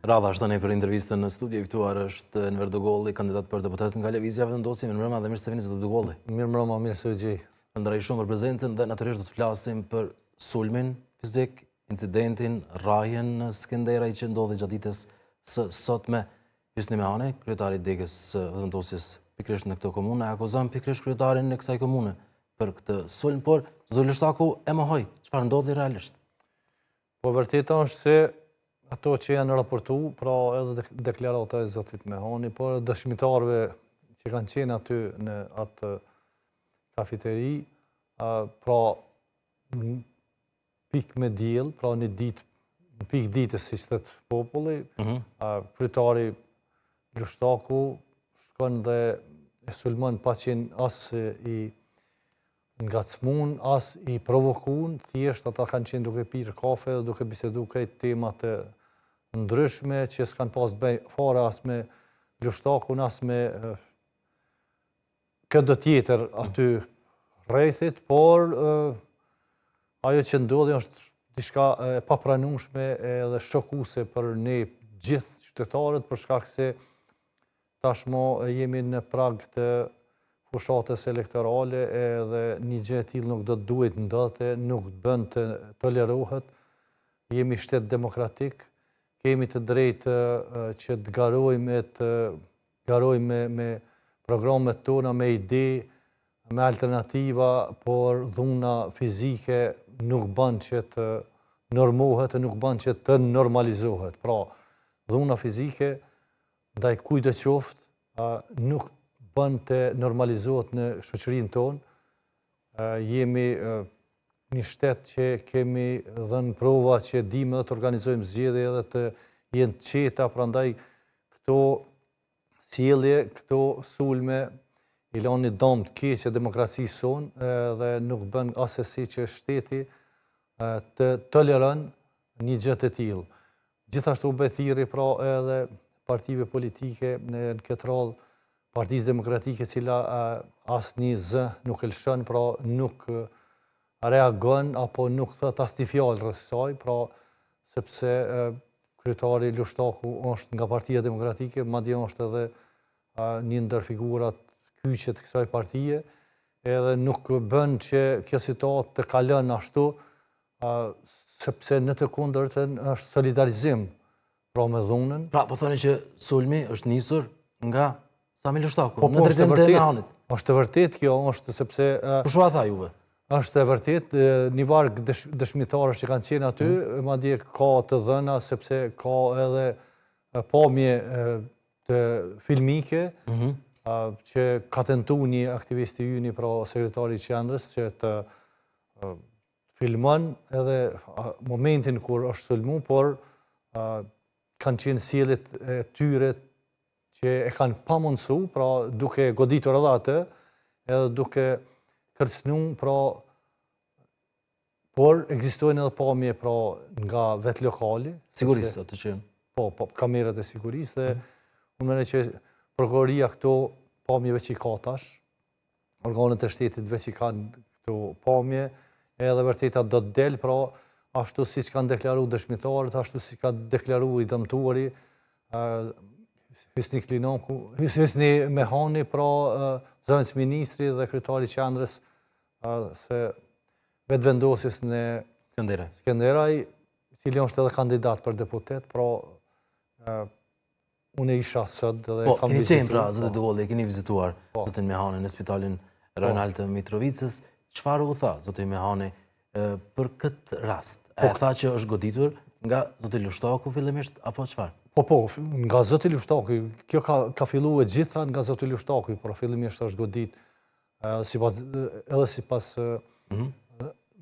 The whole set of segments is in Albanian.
Radha është tani për intervistën në studio. I ftuar është Enver Dogolli, kandidat për deputet nga Lëvizja Vendosi. Mirëmbrëma dhe mirë se vini zoti Dogolli. Mirëmbrëma, mirë se u gjej. Faleminderit shumë për prezencën dhe natyrisht do të flasim për sulmin fizik, incidentin, rrahjen në Skenderaj që ndodhi gjatë ditës së sotme. Hysni Mehani, kryetari i Degës së Vendosjes pikërisht në këtë komunë, akuzon pikërisht kryetarin e kësaj komune për këtë sulm, por zoti Lështaku e mohoi. Çfarë ndodhi realisht? Po vërteta është se ato që janë raportu, pra edhe deklarata e zotit Mehani, por dëshmitarëve që kanë qenë aty në atë kafeteri, pra pikë me diell, pra në pikë ditës si thot populli, kryetari Lështaku shkon dhe e sulmon pa qenë as i ngacmun, as i provokun, thjesht ata kanë qenë duke pirë kafe dhe duke bisedu krejt temat e ndryshme që s'kanë pas bëj fare as me Lështakun, as me këtë tjetër aty rrethit, por ajo që ndodhi është diçka e papranueshme edhe shokuese për ne gjithë qytetarët, për shkak se tashmo jemi në prag të fushatës elektorale edhe një gjë e tillë nuk do të duhet ndodhte, nuk bën të tolerohet. Jemi shtet demokratik, kemi të drejtë që të garojmë me programet tona, me ide, me alternativa, por dhuna fizike nuk bën që të normohet, nuk bën që të normalizohet. Pra, dhuna fizike ndaj kujt do qoftë nuk bën të normalizohet në shoqërinë tonë. Jemi një shtet që kemi dhënë prova që dimë dhe të organizojmë zgjedhje edhe të jenë të qeta, prandaj këto sjellje, këto sulme i lanë një dëm të keq demokracisë sonë dhe nuk bën asesi që shteti të toleron një gjë të tillë. Gjithashtu mbethiri pra edhe partive politike në këtë radhë Partisë Demokratike, cila asnjë zë nuk e lëshon, pra nuk reagon apo nuk thot asnjë fjalë rreth saj, pra sepse kryetari Lështaku është nga Partia Demokratike, madje është edhe një ndër figurat kyçe të kësaj partie, edhe nuk bën që kjo situatë të kalon ashtu, sepse në të kundërtën është solidarizim pra me dhunën. Pra, po thoni që sulmi është nisur nga Sami Lështaku, në drejtim të Mehanit. Është e vërtet kjo, është sepse... Për shua tha juve? Është e vërtet, një varg dëshmitarësh që kanë qenë aty, madje ka të dhëna, sepse ka edhe pamje të filmike, që ka tentu një aktivisti yni, pra sekretari i qendrës, që të filmon edhe momentin kur është sulmu, por kanë qenë sjelljet e tyre që e kanë pamundsu, pra duke goditur edhe atë, edhe duke kërcënu, pra, por ekzistojnë edhe pamje pra nga vetë lokali. Sigurisë atë që? Po, kamerat e sigurisë, dhe unë mendoj që prokuroria këto pamjeve që i ka tash, organet e shtetit veç i kanë këto pamje, edhe vërteta do të del, pra ashtu siç kanë deklaruar dëshmitarët, ashtu si ka deklaruar i dëmtuari, Hysni Mehani, pra zëvendës ministri dhe kryetari i qendrës se vetë vendosjes në Skenderaj, i cili është edhe kandidat për deputet, pra unë isha sot dhe kam vizituar. Po, keni qenë pra, zoti Dogolli, keni vizituar zotin Mehani në spitalin Ronald Mitrovicës. Çfarë u tha zoti Mehani për këtë rast? E tha që është goditur nga zoti Lështaku fillimisht, apo çfarë? Po, nga zoti Lështaku, kjo ka filluar gjitha nga zoti Lështaku, por fillimisht është godit edhe sipas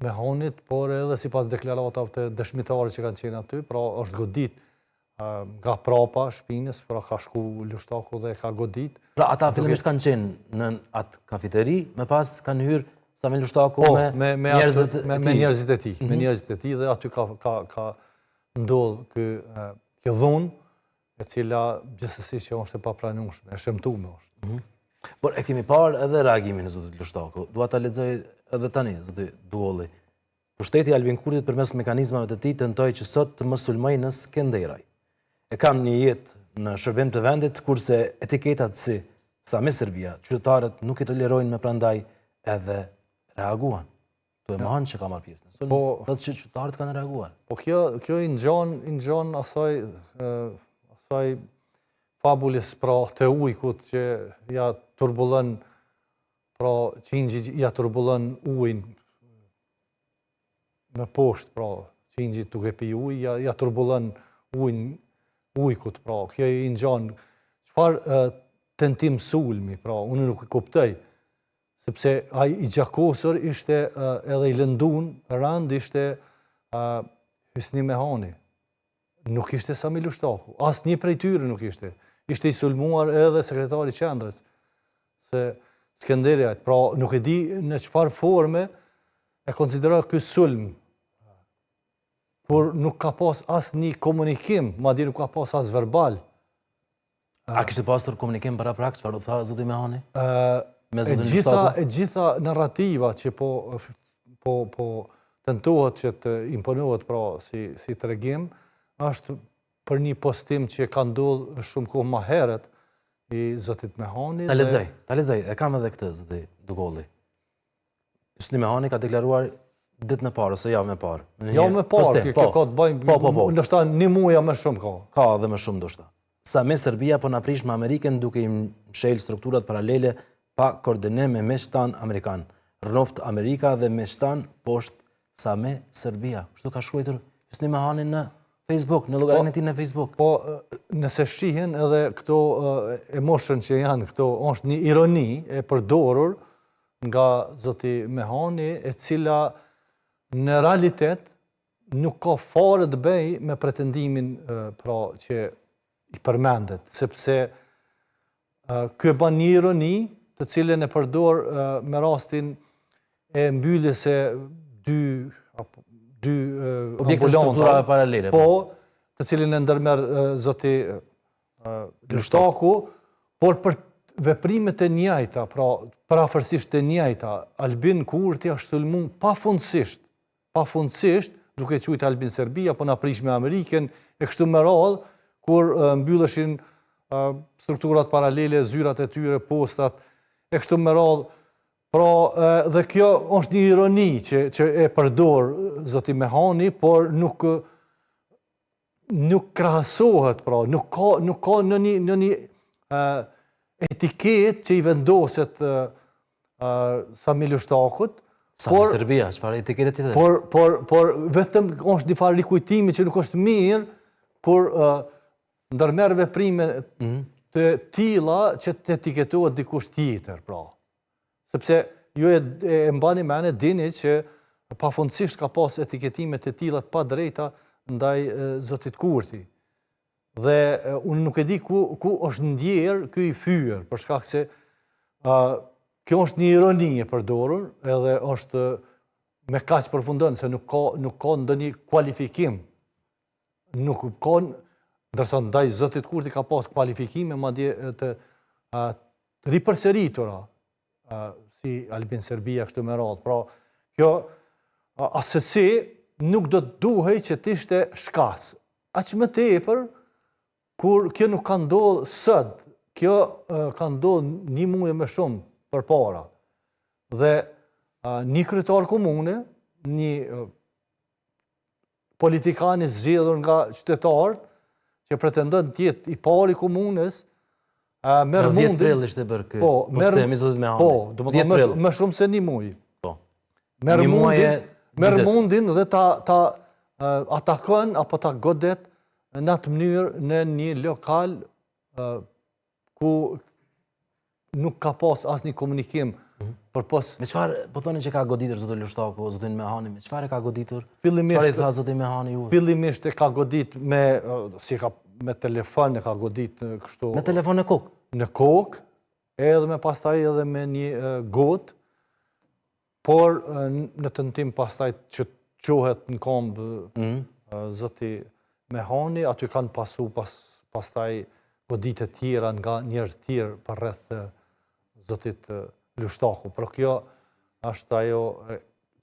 Mehanit, por edhe sipas deklaratave të dëshmitarëve që kanë qenë aty, pra është godit nga prapa shpinës, pra ka shku Lështaku dhe ka godit. Pra ata fillimisht kanë qenë në atë kafeteri, me pas kanë hyrë Sami Lështaku me njerëzit e tij. Me njerëzit e tij dhe aty ka ndodhur kjo dhunë, e cila gjithsesi që është e papranueshme, e shëmtuar është. Por e kemi parë edhe reagimin e zotit Lështaku. Dua ta lexoj edhe tani, zoti Dogolli. Pushteti i Albin Kurtit përmes mekanizmave të tij tentoi që sot të mos sulmojë në Skenderaj. e kanë një jetë në shërbim të vendit, kurse etiketat si Sami Serbia, qytetarët nuk i tolerojnë me prandaj edhe reaguan. Tu e mahan që ka marrë pjesë. Po, thotë që qytetarët kanë reaguar. Po kjo i ngjon asaj fabulis pra të ujkut që ja turbullon pra qingji ja turbullon ujin me poshtë pra qingji duke pi ujë ja turbullon ujkut pra kjo i ngjon çfarë tentim sulmi pra unë nuk e kuptoj sepse ai i gjakosur ishte edhe i lëndun rand ishte Hysni Mehani. Nuk ishte Sami Lushtaku. Asnjë prej tyre nuk ishte. Ishte i sulmuar edhe sekretari i qendrës se Skënderja. Pra nuk e di në çfarë forme e konsideroj ky sulm. Por nuk ka pas asnjë komunikim, madje nuk ka pas as verbal. A kishte pasur komunikim para prak, çfarë u tha zoti Mehani? E gjitha narrativa që po tentohet që të imponohet pra si tregim është për një postim që ka ndodhur shumë kohë më herët i zotit Mehani. Ta lexoj, e kam edhe këtë zoti Dugolli. Hysni Mehani ka deklaruar ditën e parë ose javën e parë. Javën e parë, kjo ka të bëjë ndoshta një muaj më shumë ka. Ka edhe më shumë ndoshta. Sami Serbia po na prish me Amerikën duke i mshel strukturat paralele pa koordinim me miqtan amerikan. Rroft Amerika dhe miqtan poshtë Sami Serbia. Kështu ka shkruar Hysni Mehani në Facebook, në llogarinë e tij në Facebook. Po nëse shihen edhe këto emotion që janë këto, është një ironi e përdorur nga zoti Mehani e cila në realitet nuk ka fare të bëj me pretendimin pra që i përmendet, sepse ky bën një ironi të cilën e përdor me rastin e mbylljes së dy objekte strukturave paralele. Po, të cilin e ndërmerr zoti Lushtaku, por për veprimet e njëjta, pra parafërsisht të njëjta, Albin Kurti është sulmuar pafundësisht, duke quajtur Albin Serbia, po na prish me Amerikën e kështu me radhë, kur mbylleshin strukturat paralele, zyrat e tyre, postat, e kështu me radhë. Pra, dhe kjo është një ironi që e përdor zoti Mehani, por nuk krahasohet, pra, nuk ka në një etiket që i vendoset Sami Lushtakut. Sami Serbia, çfarë etikete tjetër? Por vetëm është një farë rikujtimi që nuk është mirë kur ndërmerr veprime të tilla që të etiketohet dikush tjetër, pra. Sepse ju e mbani mend dini që pafundësisht ka pas etiketime të tilla të padrejta ndaj zotit Kurti. Dhe unë nuk e di ku është ndjerë ky i fyer, për shkak se kjo është një ironi e përdorur, edhe është me kaq përfundon se nuk ka ndonjë kualifikim. Nuk ka, ndërsa ndaj zotit Kurti ka pas kualifikime madje të ripërsëritura si Albin Serbia kështu me radhë. Pra, kjo asesi nuk do të duhej që të ishte shkas. Aq më tepër kur kjo nuk ka ndodhur sot, kjo ka ndodhur një muaj më shumë përpara. Dhe një kryetar komune, një politikan i zgjedhur nga qytetarët që pretendon të jetë i pari i komunës, merr mundin. 10 prill ishte bërë ky postimi zotit Mehani. Po, domethënë më shumë se një muaj. Po. Merr mundin dhe ta atakon apo ta godet në atë mënyrë në një lokal ku nuk ka pas asnjë komunikim përpos. Me çfarë po thonë që ka goditur zoti Lushtaku, zotin Mehani, me çfarë ka goditur? Çfarë i tha zoti Mehani juve? Fillimisht e ka godit me telefon, e ka godit kështu. Me telefon në kokë? Në kokë, edhe me pastaj edhe me një gotë, por në tentim pastaj që qohet në kombë zoti Mehani, aty kanë pasu pastaj goditje tjera nga njerëz tjerë për rreth zotit Lushtaku. Por kjo është ajo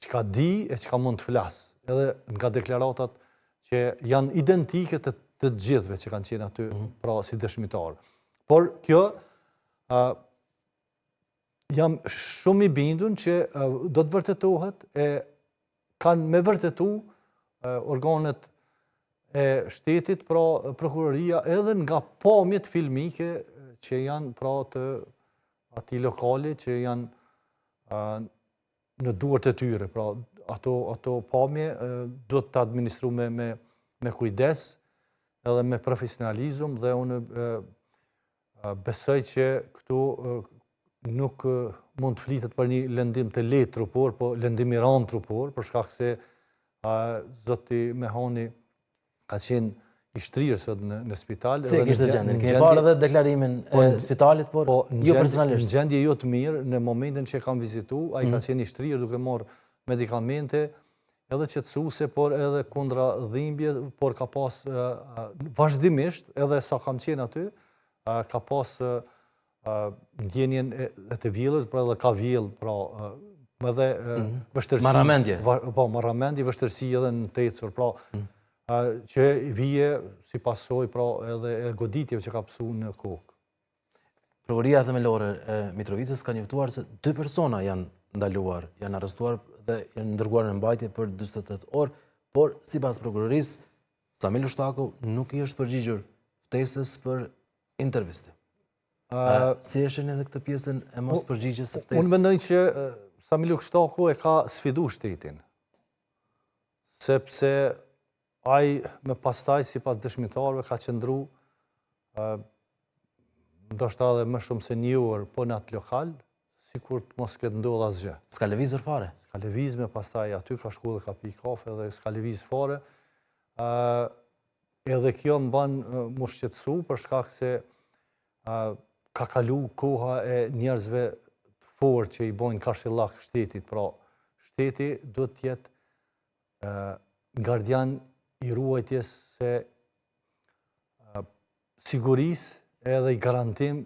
çka di e çka mund të flas. Edhe nga deklaratat që janë identike të gjithve që kanë qenë aty, pra si dëshmitarë. Por kjo, jam shumë i bindun që do të vërtetohet e kanë me vërtetu organet e shtetit, pra prokuroria, edhe nga pamjet filmike që janë pra të ati lokali që janë në duart e tyre. Pra ato pamje do të administru me kujdes edhe me profesionalizëm dhe unë besoj që këtu nuk mund të flitet për një lëndim të lehtë trupor, po lëndim i rënd trupor, për shkak se zoti Mehani ka qenë i shtrirë sot në spital. Si e kishte gjendjen? Kemi parë edhe deklarimin e spitalit, por jo personalisht. Në gjendje jo të mirë, në momentin që kam vizitu, ai ka qenë i shtrirë duke marrë medikamente, edhe qetësuese, por edhe kundra dhimbje, por ka pas vazhdimisht, edhe sa kam qenë aty, ka pas ndjenjen e të vjellët, pra edhe ka vjell, pra edhe vështërsi. Marramendje. Po, marramendje, vështërsi edhe në tecur, pra që vije si pasoj pra edhe e goditjeve që ka pësu në kokë. Prokuroria themelore e Mitrovicës ka njoftuar se 2 persona janë ndaluar, janë arrestuar dhe janë ndërguar në mbajtje për 48 orë, por sipas prokurorisë, Samil Ushtaku nuk i është përgjigjur ftesës për intervistim. Si e shihni edhe këtë pjesën e mos përgjigjes së ftesës? Unë mendoj që Samil Ushtaku e ka sfidu shtetin, sepse ai me pastaj, si pas dëshmitarëve, ka qëndru ndoshta edhe më shumë se 1 orë po në atë lokal, si kur të mos këtë ndodhë asgjë. S'ka lëvizur fare? S'ka lëviz me pastaj, aty ka shku dhe ka pi kafe dhe s'ka lëviz fare. Edhe kjo më ban më shqetësu për shkak se ka kalu koha e njerëzve të forë që i bojnë kashillak shtetit. Pra, shteti do t'jetë gardian i ruajtjes se sigurisë edhe i garantim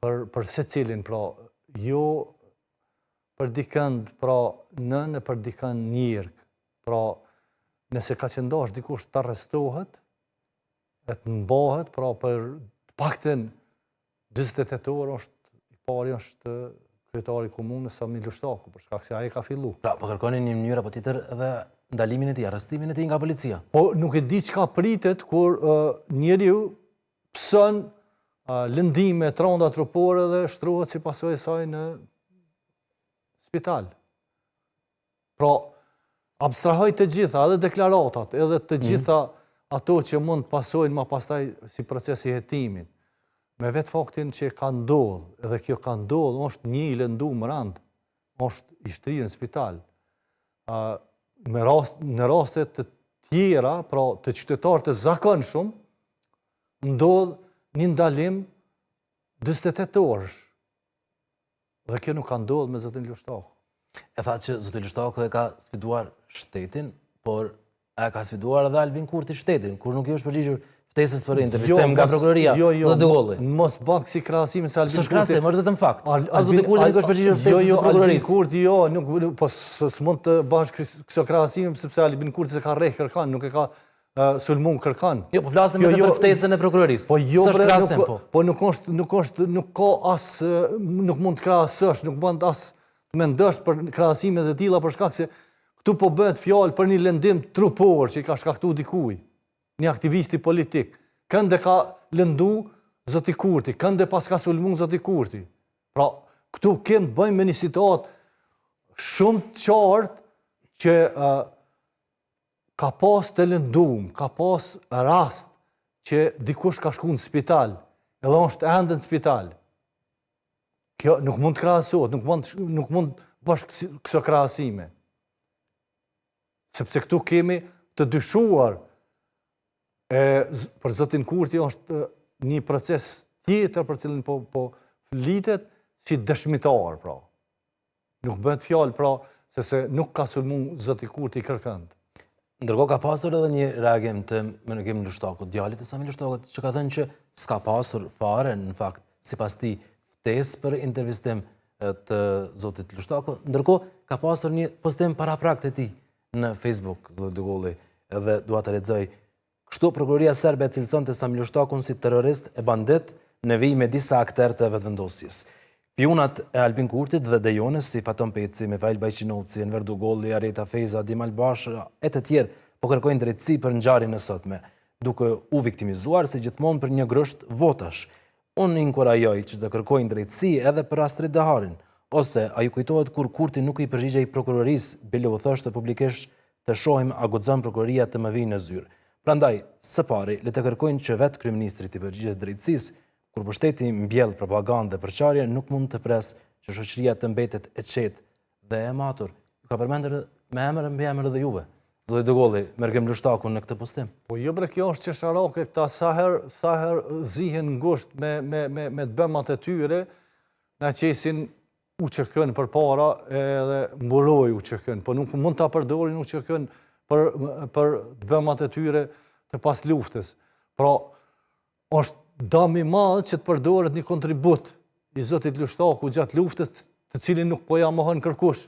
për secilin, pra jo për dikënd pra nën e për dikënd njërk. Pra nëse ka qëndosh dikush të arrestohet, e të mbahet, pra për pakten 28 orë i pari është kryetari komunës Samil Ushtaku, për shkak se ai ka fillu. Pra, po kërkoni një mënyrë apo tjetër edhe ndalimin e tij, arrestimin e tij nga policia. Po nuk e di çka pritet kur njeriu pëson lëndime të rënda trupore dhe shtrohet si pasojë e saj në spital. Pra, abstrahoj të gjitha, edhe deklaratat, edhe të gjitha ato që mund pasojnë ma pastaj si procesi hetimit. Me vetë faktin që ka ndodhë, edhe kjo ka ndodhë, është një i lëndu më randë, është i shtrirë në spital. Në rastet të tjera, pra të qytetarë të zakonshëm, ndodhë një ndalim 48 orësh. Dhe kjo nuk ka ndodhë me zotin Ushtaku. E tha që zoti Ushtaku e ka sfiduar shtetin, por e ka sfiduar edhe Albin Kurti shtetin, kur nuk i është përgjigjur ftesës për intervistim nga prokuroria dhe Degolli. Mos bak si krahasime se Albin Kurti. S'është krahasim, është vetëm fakt. A zoti Kurti nuk është përgjigjur ftesës së prokurorisë? Albin Kurti po s'mund të bash këso krahasime sepse Albin Kurti se ka rreh kërkan, nuk e ka sulmun kërkan. Jo, po flasim vetëm për ftesën e prokurorisë. Po jo, s'është krahasim po. Po nuk ka as nuk mund të krahasosh, nuk mund as të mendosh për krahasime të tilla për shkak se këtu po bëhet fjalë për një lëndim trupor që i ka shkaktuar dikujt, një aktivisti politik. Kënde ka lëndu zoti Kurti, kënde pas ka sulmu zoti Kurti. Pra, këtu kemë të bëjmë me një situatë shumë të qartë që ka pas të lëndum, ka pas rast që dikush ka shku në spital, edhe është ende në spital. Kjo nuk mund të krahasohet, nuk mund bash këso krahasime. Sepse këtu kemi të dyshuar për zotin Kurti është një proces tjetër për cilin po flitet si dëshmitar, pra. Nuk bëhet fjalë, pra, se nuk ka sulmu zoti Kurti kërkënd. Ndërkohë ka pasur edhe një reagim të menaxhimit Ushtakut, djalit të Samil Ushtakut, që ka thënë që s'ka pasur fare, në fakt, sipas tij, ftesë për intervistim të zotit Ushtakut. Ndërkohë ka pasur një postim paraprak të tij në Facebook, zoti Degolli, edhe dua të lexoj. Kështu prokuroria serbe e cilësonte Sami Lushtakun si terrorist e bandit në vijim me disa aktorë të vetëvendosjes. Pionat e Albin Kurtit dhe Dejones, si Faton Peci, Mifail Bajqinoci, Enver Dugolli, Areta Feza, Dimal Basha, e të tjerë, po kërkojnë drejtësi për ngjarjen e sotme, duke u viktimizuar si gjithmonë për një grosht votash. Unë inkurajoj që të kërkojnë drejtësi edhe për Astrid Daharin, ose a ju kujtohet kur Kurti nuk i përgjigjej prokurorisë, bile u thoshte publikisht të shohim a guxon prokuroria të më vijë në zyrë. Prandaj, së pari, le të kërkojnë që vetë kryeministri të përgjigjet drejtësisë, kur pushteti mbjell propagandë dhe përçarje, nuk mund të pres që shoqëria të mbetet e qetë dhe e matur. Ka përmendur me emër mbi emër edhe juve. Zoti Dugolli, merrem Lushtakun në këtë postim. Po jo bre, kjo është qesharake, këta sa herë zihen ngusht me të bëmat e tyre, na qesin UÇK-n përpara edhe mburoi UÇK-n, po nuk mund ta përdorin UÇK-n për të bëmat e tyre të pas luftës. Pra, është dëm i madh që të përdoret një kontribut i zotit Lushtaku gjatë luftës, të cilin nuk po ja mohon kërkush.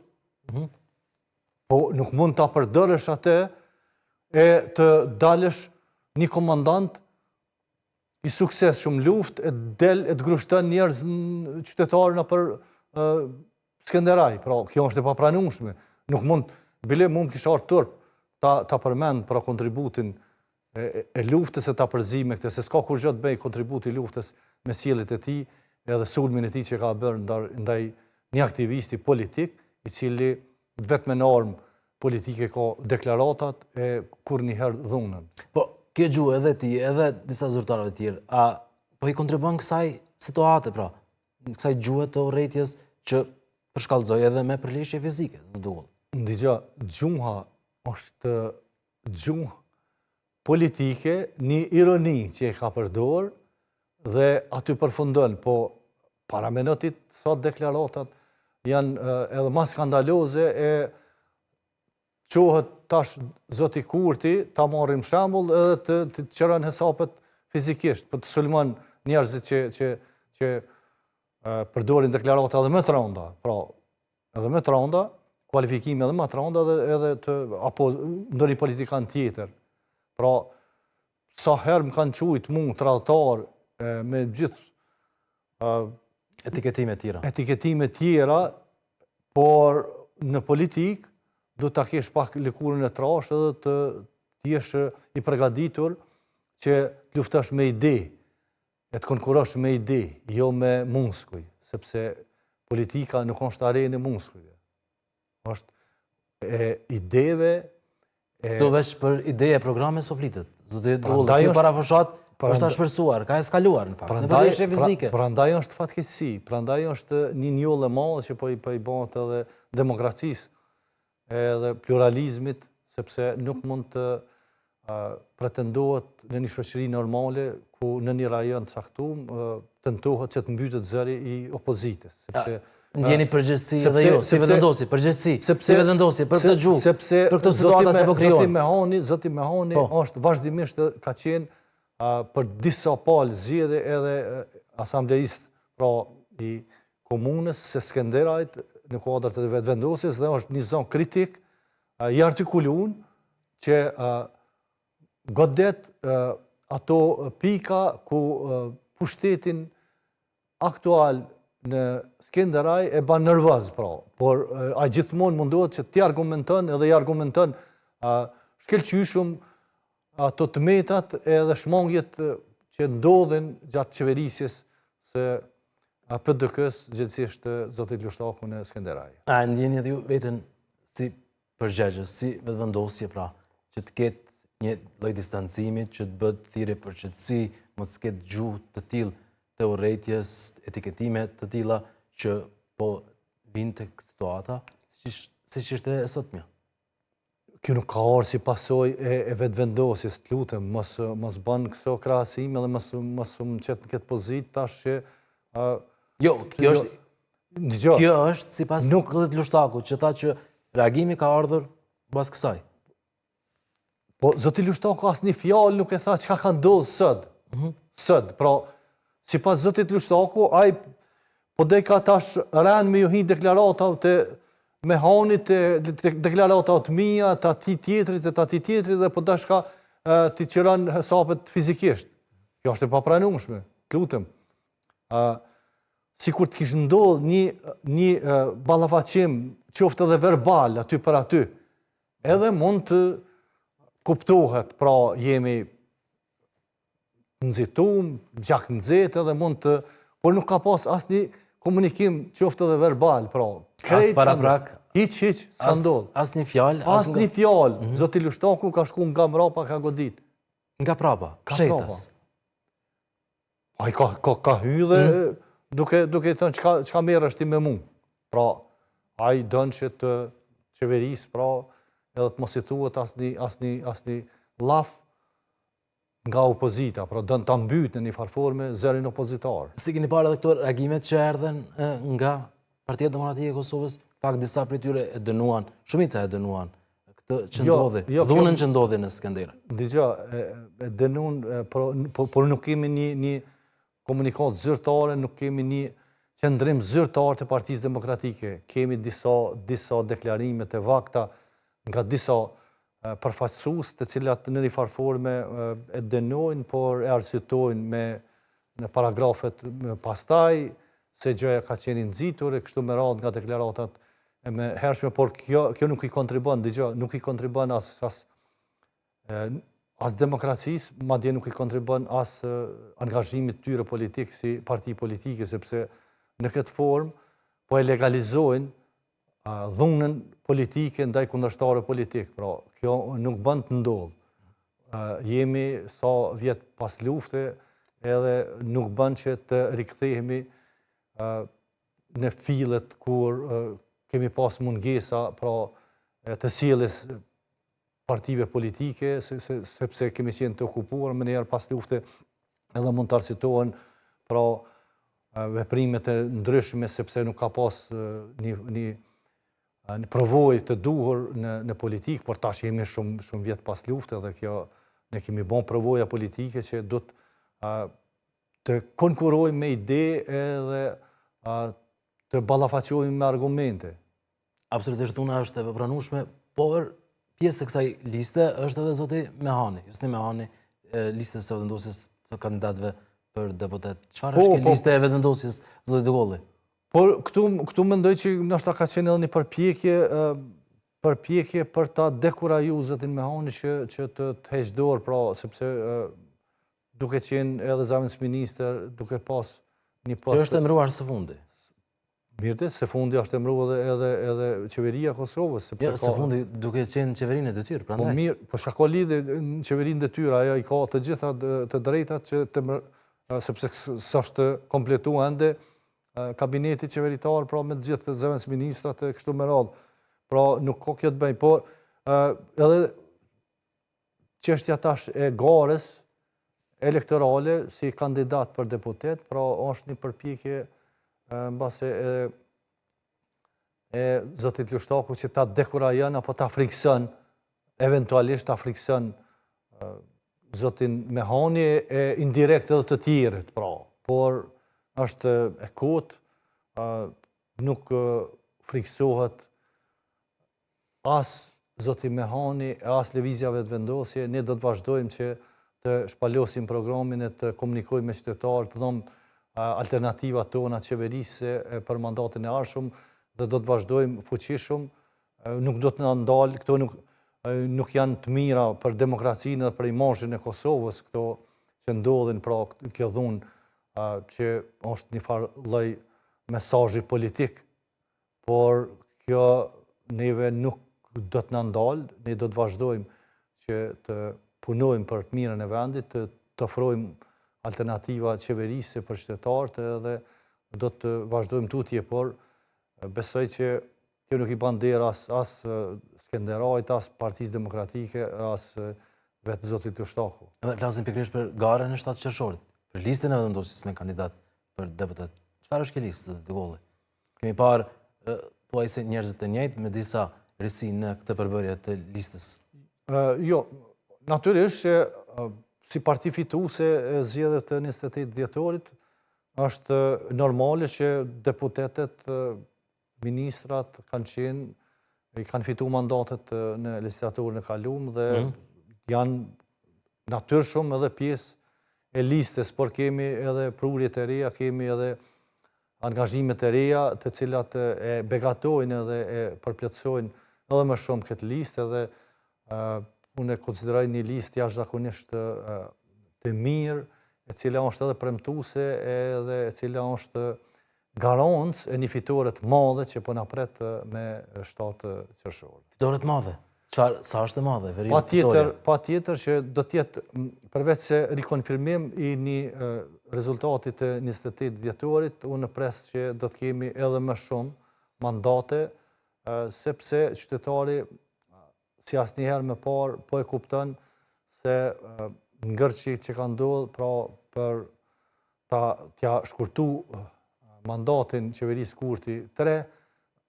Po nuk mund ta përdorësh atë e të dalësh një komandant i suksesshëm luftë, e del e të grushton njerëz qytetarë nëpër Skenderaj. Pra, kjo është e papranueshme. Nuk mund, bile mund kisha ardhur turp ta përmend për kontributin e luftës e ta përzi me këtë, se s'ka kur gjë të bëj kontributi i luftës me sjelljet e tij edhe sulmin e tij që ka bërë ndaj një aktivisti politik, i cili vetëm në armë politike ka deklaratat e kur njëherë dhunën. Po, kjo gjuhë edhe ti, edhe disa zyrtarëve të tjerë, po i kontribuon kësaj situate, pra, kësaj gjuhë të urrëties që përshkallëzoj edhe me përleshje fizike, Dugolli. Ndëgja, gjuha është gjuhë politike, një ironi që e ka përdor dhe aty përfundon, po para minutit sot deklaratat janë edhe më skandaloze e qohet tash zoti Kurti ta marrim shembull edhe të qëron hesapet fizikisht, për të sulmon njerëzit që përdorin deklarata edhe më të rënda, pra edhe më të rënda, kualifikime edhe më të rënda edhe apo ndonjë politikan tjetër. Pra, sa herë më kanë quajtur mua tradhtar me gjithë etiketime tjera, por në politik do ta kesh pak lëkurën e trashë edhe të jesh i përgatitur që të luftosh me ide, e të konkurosh me ide, jo me muskuj, sepse politika nuk është arenë e muskujve. Është e ideve. Do veç për ideje programes po flitet. Zoti Dugolli, kjo parafushat është shpersuar, ka eskaluar në fakt, në përleshje fizike. Prandaj është fatkeqësi, prandaj është një njollë e madhe që po i bëhet edhe demokracisë, edhe pluralizmit, sepse nuk mund të pretendohet në një shoqëri normale ku në një rajon të caktuar tentohet që të mbytet zëri i opozitës, sepse ndjeni përgjegjësi edhe jo, si vetëvendosje, përgjegjësi, si vetëvendosje për këtë gjuhë, për këtë situatë që po krijon. Zoti Mehani është vazhdimisht ka qenë për disa palë zgjedhje edhe asambleist, pra i komunës së Skenderajt në kuadër të vetëvendosjes, dhe është një zonë kritik i artikuluar që godet ato pika ku pushtetin aktual në Skenderaj e ban nervoz, pra, por a gjithmonë mundohet që t'i argumenton edhe i argumenton shkelqyshëm ato tmetat edhe shmangjet që ndodhen gjatë qeverisjes së PDK-s, gjithsesi zotit Lushtaku në Skenderaj. A ndjeni edhe ju veten si përgjegjës, si vetëvendosje, pra, që të ketë një lloj distancimi, që të bëhet thirrje për qetësi, mos të ketë gjuhë të tillë të urrëties, etiketime të tilla që po vinë tek situata siç është e sotme. Kjo nuk ka ardhur si pasojë e vetëvendosjes, të lutem, mos bën këso krahasim edhe mos më çet në këtë pozitë tash që jo, kjo është sipas zotit Lushtaku, që tha që reagimi ka ardhur pas kësaj. Po zoti Lushtaku asnjë fjalë nuk e tha çka ka ndodhur sot. Sot, pra sipas zotit Lushtaku, ai po deka tash rënë me ju hi deklarata me hanit deklarata të mija, të ati tjetrit, dhe po dashka t'i qëran hesapet fizikisht. Kjo është e papranueshme, të lutem. Si kur t'kishë ndodh një ballafaqim, qoftë edhe verbal aty për aty, edhe mund të kuptohet, pra jemi nëzitum, gjak nëzit, edhe mund të, por nuk ka pas asnjë komunikim qoftë edhe verbal, pra. As paraprak. Hiq, s'ka ndodh. As një fjalë. As një fjalë. Zoti Lushtaku ka shku nga mrapa, ka godit. Nga prapa, fshetas. Ai ka hy dhe duke thënë çka merresh ti me mu. Pra, ai don që të qeverisë, pra, edhe të mos i thuhet asnjë llaf nga opozita, pra don ta mbyt në një farforme zërin opozitar. Si keni parë edhe këto reagimet që erdhen nga Partia Demokratike e Kosovës, pak disa prej tyre e dënuan, shumica e dënuan këtë që ndodhi, dhunën që ndodhi në Skënderë. Dëgjoj, e dënuan, por nuk kemi një komunikat zyrtare, nuk kemi një qëndrim zyrtar të Partisë Demokratike. Kemi disa deklarime të vakta nga disa përfaqësues, të cilat në një farforme e dënojnë, por e arsytojnë në paragrafet pastaj, se gjëja ka qenë nxitur e kështu me radhë nga deklaratat e me hershme, por kjo nuk i kontribon, dëgjoj, nuk i kontribon as demokracisë, madje nuk i kontribon as angazhimit tyre politik si parti politike, sepse në këtë formë po e legalizojnë dhunën politike ndaj kundërshtare politik. Pra, kjo nuk bën të ndodhë. Jemi sa vjet pas lufte, edhe nuk bën që të rikthehemi në fillet kur kemi pas mungesa, pra të sjelljes partive politike, sepse kemi qenë të okupuar më njëherë pas lufte, edhe mund të arsitohen pra veprimet e ndryshme, sepse nuk ka pas një provojë të duhur në politikë, por tash jemi shumë vjet pas lufte dhe kjo ne kemi bon provoja politike që do të konkurojmë me ide edhe të ballafaqohemi me argumente. Absolutisht dhuna është e pranueshme, por pjesë e kësaj liste është edhe zoti Mehani, Justin Mehani, listës së vendosjes të kandidatëve për deputet. Çfarë është kjo listë e vendosjes, zoti Dugolli? Por këtu mendoj që ndoshta ka qenë edhe një përpjekje për ta dekurajuar zotin Mehani që të heqë dorë, pra sepse duke qenë edhe zëvendësministër, duke pas një post. Që është emëruar së fundi. Mirë, së fundi është emëruar edhe qeveria e Kosovës. Jo, së fundi duke qenë qeverinë e detyrë, prandaj. Po mirë, po çka lidhje në qeverinë e detyrë, ajo i ka të gjitha të drejtat që sepse s'është kompletuar ende kabineti qeveritar, pra me të gjithë zëvendësministrat e kështu me radhë. Pra nuk ka kjo të bëjë, por edhe çështja tash e garës elektorale si kandidat për deputet, pra është një përpjekje mbase e zotit Lushtaku që ta dekurajon apo ta frikson, eventualisht ta frikson zotin Mehani e indirekt edhe të tjerët, pra, por është e kotë, nuk friksohet as zoti Mehani, as lëvizjave të vendosje. Ne do të vazhdojmë që të shpalosim programin e të komunikojmë me qytetarë, të dhëmë alternativat tona qeverisë për mandatin e ardhshëm dhe do të vazhdojmë fuqishëm. Nuk do të na ndalë, këto nuk janë të mira për demokracinë dhe për imazhin e Kosovës, këto që ndodhin, pra kjo dhunë që është një farë lloj mesazhi politik, por kjo neve nuk do të na ndalë, ne do të vazhdojmë që të punojmë për të mirën e vendit, të ofrojmë alternativa qeverisë për qytetarët edhe do të vazhdojmë tutje, por besoj që kjo nuk i bën derë as Skënderajt, as Partisë Demokratike, as vetë zotit Lushtaku. Flasim pikërisht për garën e 7 qershorit, për listën e vendosjes me kandidat për deputet. Çfarë është kjo listë, zoti Dugolli? Kemi parë thuajse njerëzit e njëjtë me disa risi në këtë përbërje të listës. Jo, natyrisht që si parti fituese e zgjedhjet të 28 dhjetorit, është normale që deputetet ministrat i kanë fitu mandatet në legislaturën e kaluar dhe janë natyrshëm edhe pjesë e listës, por kemi edhe prurjet e reja, kemi edhe angazhimet e reja të cilat e begatojnë edhe e përplotësojnë edhe më shumë këtë listë edhe unë e konsideroj një listë jashtëzakonisht të mirë, e cila është edhe premtuese edhe e cila është garancë e një fitore të madhe që po na pret me 7 qershor. Fitore të madhe? Sa është e madhe? Patjetër që do të jetë përveç se rikonfirmim i një rezultati të 28 dhjetorit, unë pres që do të kemi edhe më shumë mandate, sepse qytetari si asnjëherë më parë po e kupton se ngërçi që ka ndodhur pra për t'ja shkurtu mandatin qeverisë Kurti 3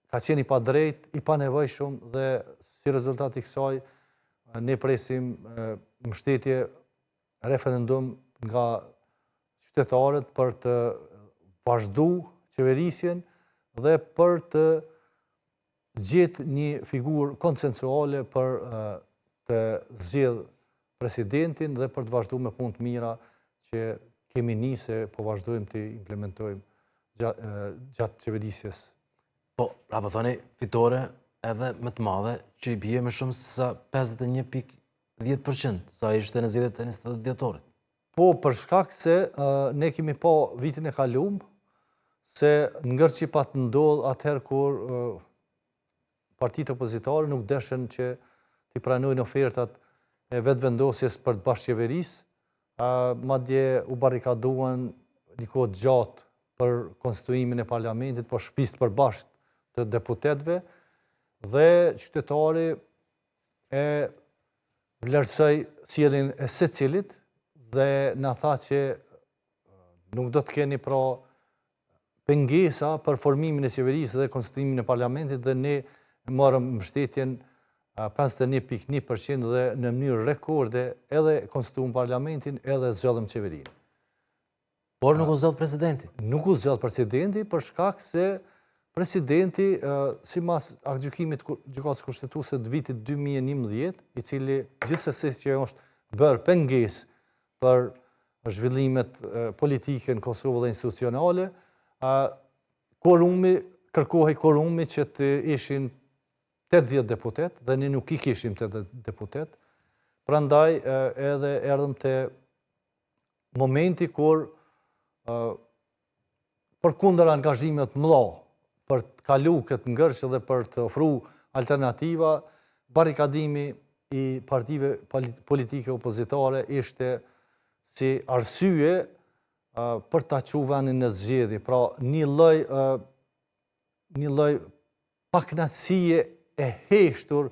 ka qenë i padrejt, i panevojshëm dhe si rezultat i kësaj ne presim mbështetje referendum nga qytetarët për të vazhduar qeverisjen dhe për të gjetë një figurë konsensuale për të zgjedhur presidentin dhe për të vazhduar me punë të mira që kemi nisë po vazhdojmë të implementojmë gjatë qeverisjes. Po, apo thoni fitore edhe më të madhe që i bie më shumë sa 51.10% sa ishte në zgjedhjet e 28 dhjetorit. Po, për shkak se ne kemi pa vitin e kaluar se ngërçi pa të ndodh atëherë kur partitë opozitare nuk deshen që t'i pranojnë ofertat e vetëvendosjes për të bashkëqeverisë, madje u barrikaduan një kohë të gjatë për konstituimin e parlamentit, po shtëpisë të përbashkët të deputetëve dhe qytetari e vlerësoi sjelljen e secilit dhe na tha që nuk do të keni pra pengesa për formimin e qeverisë dhe konstituimin e parlamentit dhe ne marrëm mbështetjen 51.1% dhe në mënyrë rekorde edhe konstituim parlamentin edhe zgjodhëm qeverinë. Por nuk u zgjodh presidenti. Nuk u zgjodh presidenti për shkak se presidenti, sipas aktgjykimit gjykatës kushtetuese të vitit 2011, i cili gjithsesi që është bërë pengesë për zhvillimet politike në Kosovë dhe institucionale, kërkohej korumi që të ishin 80 deputet, dhe ne nuk i kishim 80 deputet, prandaj edhe erdhëm te momenti kur përkundër angazhimet mëdha për të kaluar këtë ngërçë dhe për të ofruar alternativa, barrikadimi i partive politike opozitare ishte si arsye për ta çuar vendin në zgjedhje, pra një lloj pakënaqësie e heshtur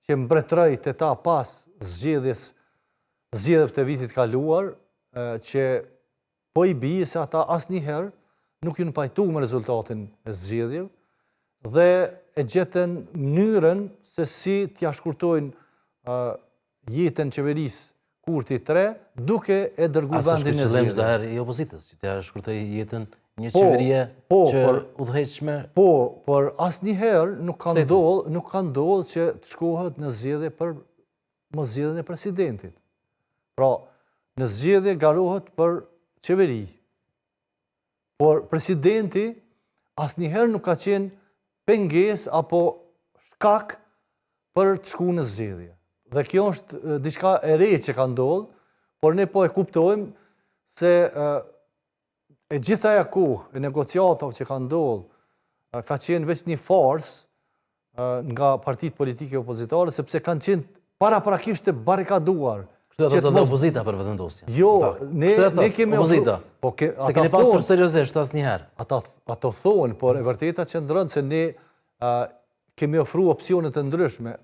që mbretëroi te ta pas zgjedhjeve të vitit kaluar, që po i bie se ata asnjëherë nuk janë pajtuar me rezultatin e zgjedhjeve dhe e gjetën mënyrën se si t'ja shkurtojnë jetën qeverisë Kurti 3 duke e dërguar vendin në zgjedhje. Asë shkurt i opozitës, që t'ja shkurtoj jetën një qeverie që udhëheqshme. Po, por asnjëherë nuk ka ndodhur që të shkohet në zgjedhje për mos zgjedhjen e presidentit. Pra, në zgjedhje garohet për qeveri. Por presidenti asnjëherë nuk ka qenë pengesë apo shkak për të shkuar në zgjedhje. Dhe kjo është diçka e re që ka ndodhur, por ne po e kuptojmë se e gjitha ajo kohë e negociatave që ka ndodhur ka qenë vetëm një farsë nga partitë politike opozitare, sepse kanë qenë paraprakisht të barrikaduar. Kështu do të opozita për vetëvendosjen. Jo, ne kemi opozita. Se keni pasur seriozisht asnjëherë. Ato thonë, por e vërteta qëndron se ne kemi ofruar opsione të ndryshme,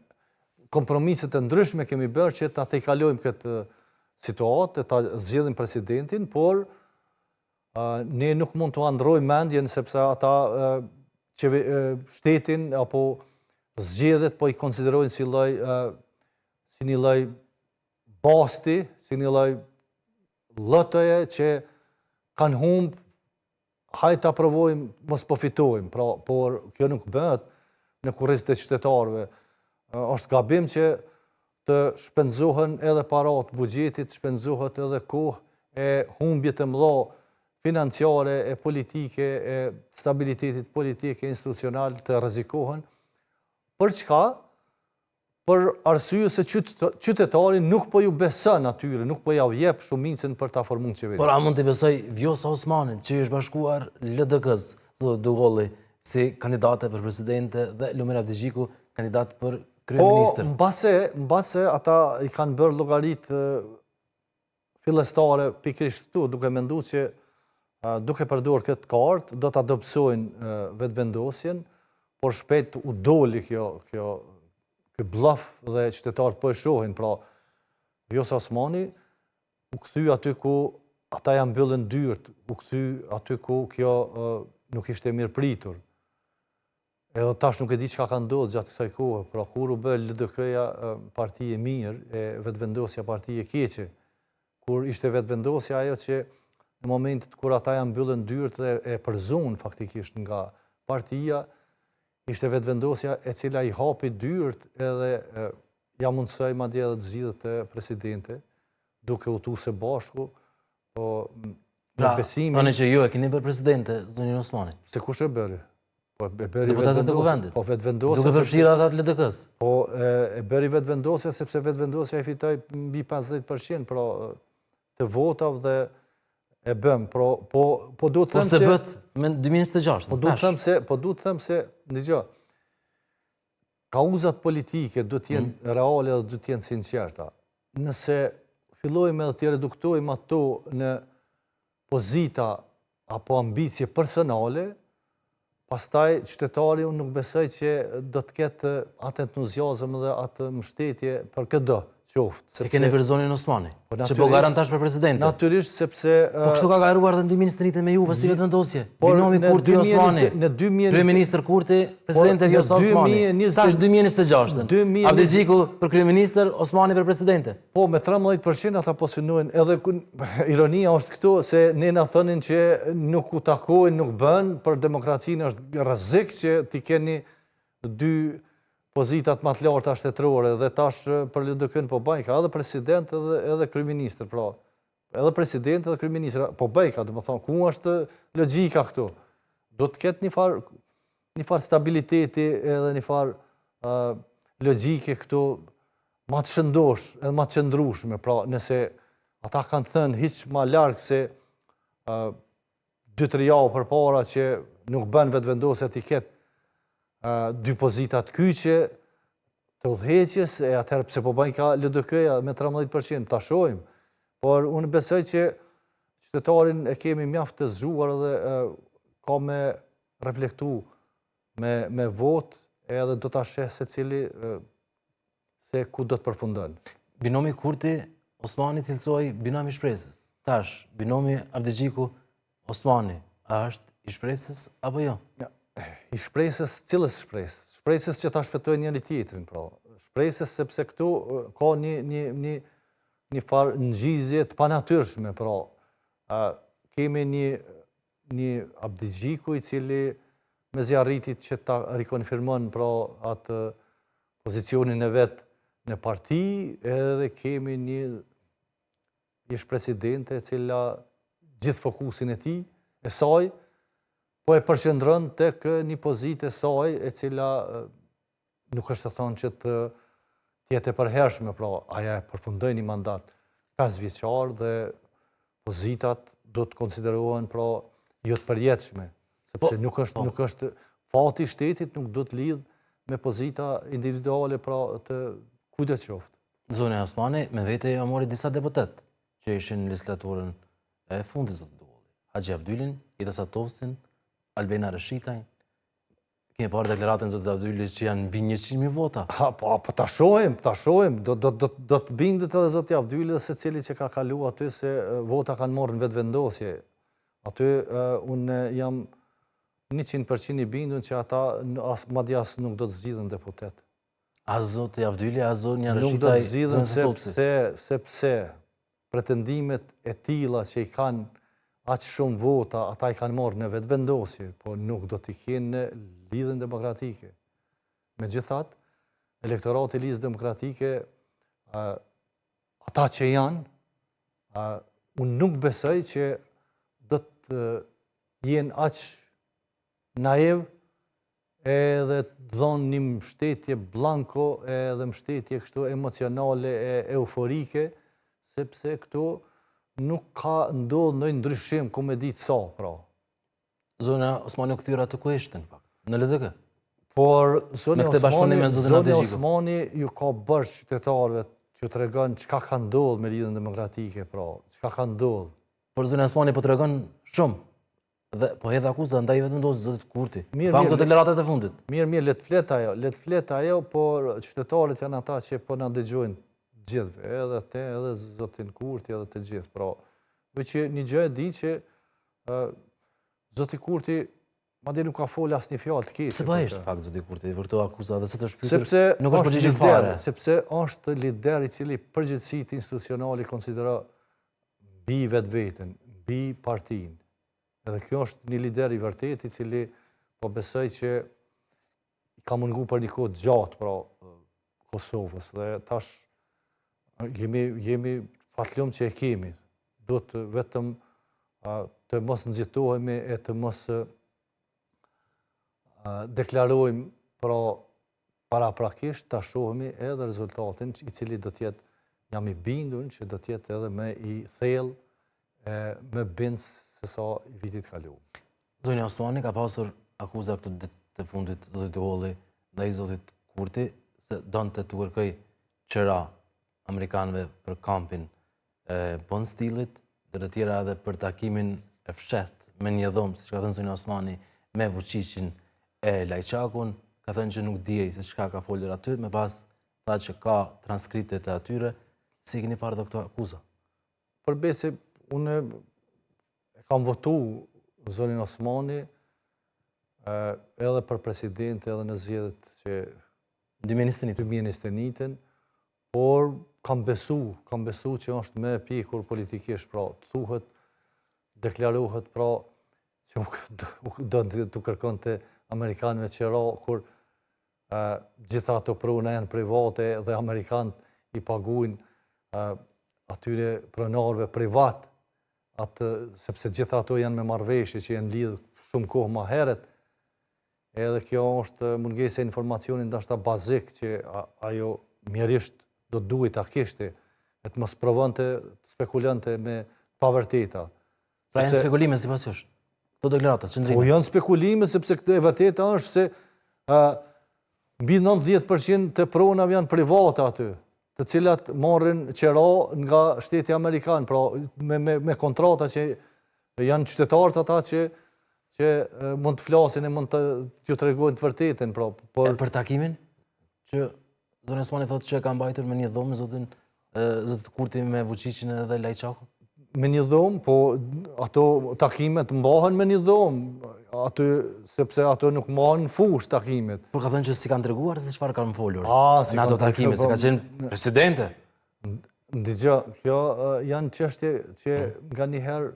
kompromise të ndryshme kemi bërë që ta tejkalojmë këtë situatë, ta zgjedhim presidentin, por ne nuk mund të androjmë mendjen sepse ata shtetin apo zgjedhjet po i konsiderojnë si një lloj basti, si një lloj llotoje që kanë humb hajtë ta provojmë, mos po fitojmë, por kjo nuk bëhet në kurrizet e qytetarëve. Është gabim që të shpenzohen edhe parat buxhetit, shpenzohet edhe kohë e humbje të mëdha financiare, e politike, e stabilitetit politike, institucional të rrezikohen. Për çka? Për arsye se qytetari nuk po ju beson atyre, nuk po ja jep shumicën për ta formuar qeveri. Por a mund të besoj Vjosa Osmanit, që është bashkuar LDK-s, thotë Dugolli, si kandidate për presidente dhe Lumir Abdigjiku kandidat për kryeministër? Po, mbase ata i kanë bërë llogaritë fillestare pikërisht këtu, duke menduar që duke përdorur këtë kartë do ta dobësojnë vetëvendosjen, por shpejt u doli kjo bllaf dhe qytetarët po e shohin, pra Vjosa Osmani u kthy aty ku ata janë mbyllën dyert, u kthy aty ku kjo nuk ishte mirë pritur. Edhe tash nuk e di çka ka ndodhur gjatë kësaj kohe, pra kur u bë LDK-ja parti e mirë, e vetëvendosja parti e keqe, kur ishte vetëvendosja ajo që në momentet kur ata janë mbyllën dyert dhe e përzon faktikisht nga partia, ishte vetëvendosja e cila i hapi dyert edhe ja mundsoi madje edhe të zgjidhet të presidente, duke u thosë bashku, po Pra, besimin. thoni që ju e keni bërë presidente, zonjën Osmani. Se kush e bëri? Po e bëri Deputatët e Kuvendit. Po vetëvendosja. Duke përfshirë ata të LDK-s. Po e bëri vetëvendosja sepse vetëvendosja e fitoi mbi 50%, pra të votave dhe e bëm, po do të them se bët me 2026. Po du të them se, dëgjoj, kauzat politike do të jenë reale dhe do të jenë sinqerta. Nëse fillojmë edhe të reduktojmë ato në pozita apo ambicie personale, pastaj qytetari unë nuk besoj që do të ketë atë entuziazëm dhe atë mbështetje për këtë qoftë. E keni për zonjën Osmani, që po garantash për presidente. Natyrisht sepse... Po kështu ka garuar dhe në 2013 me juve si vetëvendosje. Binomi Kurti Osmani, kryeministër Kurti, presidente Vjosa Osmani. Tash 2026. Abdigjiku për kryeministër, Osmani për presidente. Po, me 13% ata po synojnë, edhe ironia është këtu, se ne na thonin që nuk u takojnë, nuk bën, për demokracinë është rrezik që ti keni dy pozitat më të larta shtetërore dhe tash për LDK-n po bajka edhe president edhe kryeministër, pra edhe president edhe kryeministër po bajka, do të thonë ku është logjika këtu? Do të ketë një farë stabiliteti edhe një farë logjike këtu më të shëndosh edhe më të qëndrueshme, pra nëse ata kanë thënë hiç më larg se 2-3 javë përpara që nuk bën vetëvendosje ti ketë dy pozitat kyçe të udhëheqjes, e atëherë pse po bajka LDK-ja me 13%, ta shohim. Por unë besoj që qytetarin e kemi mjaft të zgjuar dhe ka me reflektu me vot, edhe do ta sheh secili se ku do të përfundon. Binomi Kurti Osmani cilësoi binomi shpresës. Tash, binomi Abdigjiku Osmani, a është i shpresës apo jo? I shpresës, cilës shpresës? Shpresës që ta shpëtojnë njëri tjetrin, pra. Shpresës sepse këtu ka një farë ngjizje të panatyrshme, pra. Kemi një Abdigjiku i cili mezi arritit që ta rikonfirmon pra atë pozicionin e vet në parti, edhe kemi një ish presidente e cila gjithë fokusin e tij, e saj, po e përqendron tek një pozitë e saj e cila nuk është të thonë që të jetë e përhershme, pra aja e përfundoi një mandat 5 vjeçar dhe pozitat do të konsiderohen pra jo të përjetshme, sepse nuk është fati i shtetit nuk do të lidh me pozita individuale pra të kujt qoftë. Zonja Osmani me vete ja mori disa deputet që ishin në legislaturën e fundit të Dugollit. Haxhi Abdylin, Ida Satovsin, Albena Reshitaj. Kemi parë deklaratën zotë Abdylit që janë mbi 100.000 vota. Po ta shohim, do të bindet edhe zoti Abdyli dhe secili që ka kalu aty se vota kanë marrë në vetëvendosje. Aty unë jam 100% i bindur që ata madje as nuk do të zgjidhen deputet. As zoti Abdyli, as zonja Reshitaj. Nuk do të zgjidhen sepse pretendimet e tilla që i kanë aq shumë vota, ata i kanë marrë në vetëvendosje, po nuk do t'i kenë në lidhjen demokratike. Megjithatë, elektorati i Lidhjes Demokratike, ata që janë, unë nuk besoj që do të jenë aq naiv edhe të dhonë një mbështetje blanko edhe mbështetje kështu emocionale e euforike, sepse këtu nuk ka ndodhur ndonjë ndryshim ku me ditë sa, pra. Zona Osmani u kthyer atë ku ishte në fakt, në LDK. Por zoni Osmani ju ka bërë qytetarëve t'ju tregon çka ka ndodhur me Lidhjen Demokratike, pra, çka ka ndodhur. Por zona Osmani po tregon shumë. Dhe po hedh akuzë ndaj vetëvendosjes zotit Kurti. Mirë, Pam këto deklaratat e fundit. Mirë, le të flet ajo, por qytetarët janë ata që po na dëgjojnë gjithve, edhe te, edhe zotin Kurti, edhe të gjithë. Pra, që një gjë e di që zoti Kurti madje nuk ka folë asnjë fjalë të keqe. Se po është fakt zoti Kurti për këto akuza dhe se të shpytur. Nuk është përgjigje fare. Sepse është lider i cili përgjithësitë institucionale konsidero mbi vetveten, mbi partinë. Edhe kjo është një lider i vërtet i cili po besoj që ka mungu për një kohë gjatë pra Kosovës dhe tash jemi fatlum që e kemi. Do të vetëm të mos nxjetohemi e të mos deklarojmë pra paraprakisht ta shohemi edhe rezultatin i cili do të jetë, jam i bindur që do të jetë edhe më i thellë, më bindës se sa i vitit kaluar. Zonja Osmani ka pasur akuza këto ditë të fundit zotit Holli ndaj zotit Kurti se donte të kërkoj qira amerikanëve për kampin e Bon Stilit, dhe të tjera edhe për takimin e fshehtë me një dhomë, siç ka thënë zonja Osmani, me Vučićin e Lajçakun, ka thënë që nuk dijej se çka ka folur aty, me pas tha që ka transkriptet e atyre. Si keni parë këto akuza? Përbesi unë kam votu zonin Osmani edhe për president edhe në zgjedhjet që 2021, por kam besu që është me pjekur politikisht, pra thuhet, deklarohet pra që do të kërkon të Amerikanëve qira kur gjitha ato pruna janë private dhe Amerikanët i paguajnë atyre pronarëve privat, sepse gjitha ato janë me marrëveshje që janë lidhë shumë kohë ma heret, edhe kjo është mungese informacionin ndoshta bazik që ajo mjerisht do duhet ta kishte, e të mos provonte spekulante me pavërteta. Pra janë spekulime sipas jush, këto deklarata, qëndrime? Po janë spekulime sepse këtë e vërteta është se mbi 90% të pronave janë private aty, të cilat marrin qira nga shteti Amerikan, pra me kontrata që janë qytetarët ata që mund të flasin e mund të t'ju tregojnë të vërtetën. Për takimin, që zonë Osmani thotë që ka mbajtur me një dhomë zotit Kurti me Vučićin edhe Lajçakun? Me një dhomë, po ato takimet mbahen me një dhomë, sepse ato nuk mbahen në fush takimet. Por ka thënë që si kanë treguar se çfarë kanë folur në ato takime, se ka qenë presidente. Ndëgjë, kjo janë çështje që nga njëherë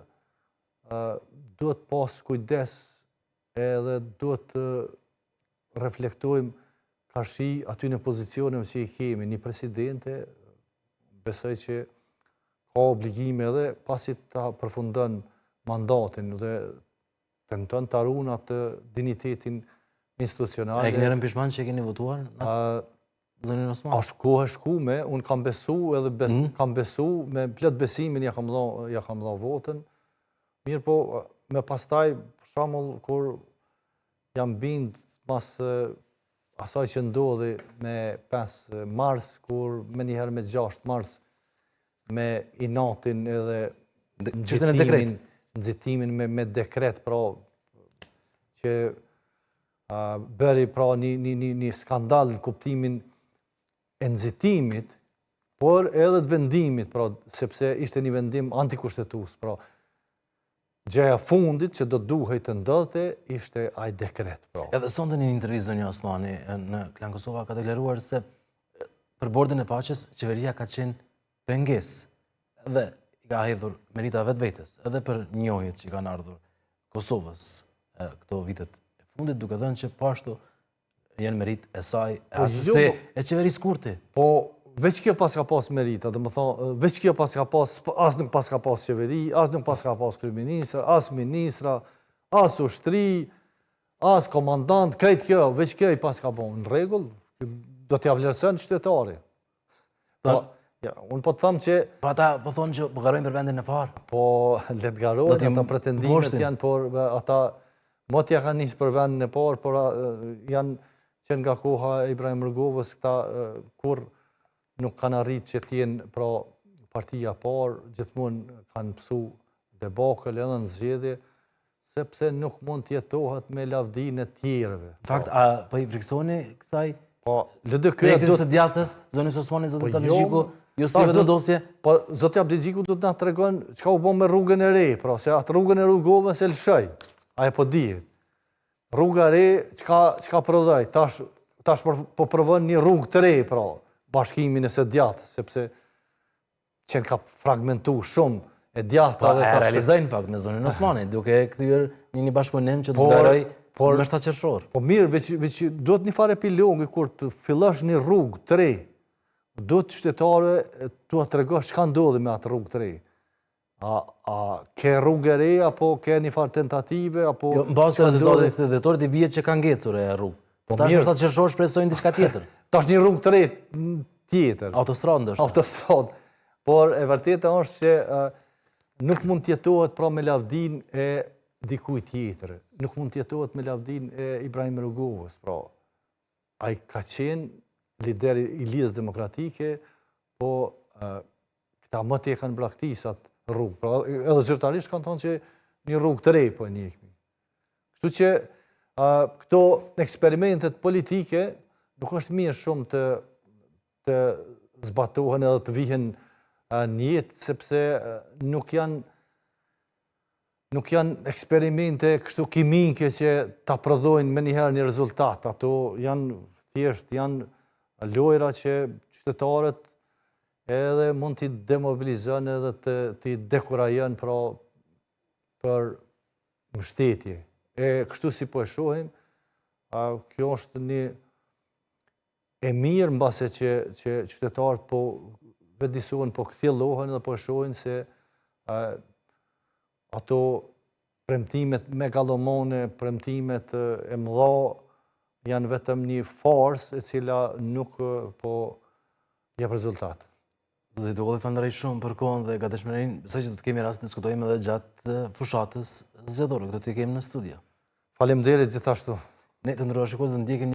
duhet pas kujdes edhe duhet të reflektojmë karshi aty në pozicionet që i kemi. Një presidente, besoj që ka obligime edhe pasi ta përfundon mandatin dhe tenton të arun atë dinitetin institucional. A e keni rënë pishman që e keni votuar? Zonin Osmani? Ashtë kohë shkume, unë kam besu edhe kam besu me plot besimin ja kam dha votën. Mirë po, me pastaj, për shembull, kur jam bind mas asaj që ndodhi me 5 mars, kur me njëherë me 6 mars, me inatin edhe nxitimin me dekret, pra që bëri pra një skandal në kuptimin e nxitimit, por edhe të vendimit, pra sepse ishte një vendim antikushtetues, pra gjëja fundit që do duhej të ndodhte ishte ai dekret. Edhe sonte në një intervistë zonja Osmani në Klan Kosova ka deklaruar se për bordin e paqes qeveria ka qenë pengesë. Dhe i ka hedhur merita vetvetes, edhe për njohjet që i kanë ardhur Kosovës këto vitet e fundit, duke thënë që po ashtu janë merit e saj, asëse e qeverisë Kurti. Po, veç kjo pas ka pas merita, dhe më thonë, veç kjo pas ka pas, as nuk pas ka pas qeveri, as nuk pas ka pas kryeministra, as ministra, as ushtri, as komandant, krejt kjo, veç kjo i pas ka bon në regull, do t'ja vlerësën qytetari. Unë po të thamë që... Po ata po thonë që po garojnë për vendin e parë. Po, letgarojnë, ata pretendimet janë, por ata mot ja kanë nisë për vendin e parë, por janë që nga koha e Ibrahim Rëgovës, këta kur nuk kanë arritë që t'jenë pra partia parë, gjithmonë kanë pësu debakël edhe në zgjedhje, sepse nuk mund t'jetohet me lavdinë e tjerëve. Në fakt, po i friksoni kësaj? Po, LDK... Projektit së djatës, Zonis Osmani, Zotit Abdigjiku, ju si vetë në dosje? Po, Zotit Abdigjiku do të nga të regon qka u bo me rrugën e re, pra, se atë rrugën e Rëgovës e lëshoj, a e po dihet. Rruga re, qka prodhoj, tash po provon një rrugë të re, pra, bashkimin e së djatës, sepse qenë ka fragmentu shumë e djata dhe tash... E realizojnë fakt në Zonin Osmani, duke këthyër një bashkëpunim që të zgaroj me shtatqershor. Po mirë, veç do të një fare epilogi, kur të fillosh një rrugë të re, do të qytetarëve të tregosh çka ndodhi me atë rrugë të re. A ke rrugë e re, apo ke një farë tentative, apo... Jo, në bazë të rezultatës të dhetorit i bie që ka ngecur e rrugë. Po tash në shtatqershor shpresojnë diçka tjetër. Tash një rrugë të re tjetër. Autostradë ndështë. Autostradë. Por e vërteta është që nuk mund t'jetohet pra me lavdin e dikuj tjetër. Nuk mund t'jetohet me lavdin e Ibrahim Rëgovës. Pra, a i ka qenë lider i Lidhjes Demokratike, po këta më të e kanë braktisat rrugë. Pra, edhe zyrtarisht kanë thonë që një rrugë të rej po e njekmi. Kështu që këto eksperimentet politike nuk është mirë shumë të zbatohen edhe të vihen njetë, sepse nuk janë eksperimente kështu kimike që ta prodhojnë me njëherë një rezultat. Ato janë thjesht, janë lojra që qytetarët edhe mund t'i demobilizën edhe t'i dekurajën për mbështetje. E kështu si po e shohim, kjo është një e mirë mbase që qytetarët po vedisohen, po këthjellohen dhe po e shohin se ato premtimet megalomane, premtimet e mëdha janë vetëm një farsë e cila nuk po jep rezultat. Do të duhet të falenderoj shumë për kohën dhe gatishmërinë, sa që do të kemi rast të diskutojmë edhe gjatë fushatës zgjedhore, këtu të kemi në studio. Faleminderit gjithashtu. Ne të ndërruar shikues, do ndjekim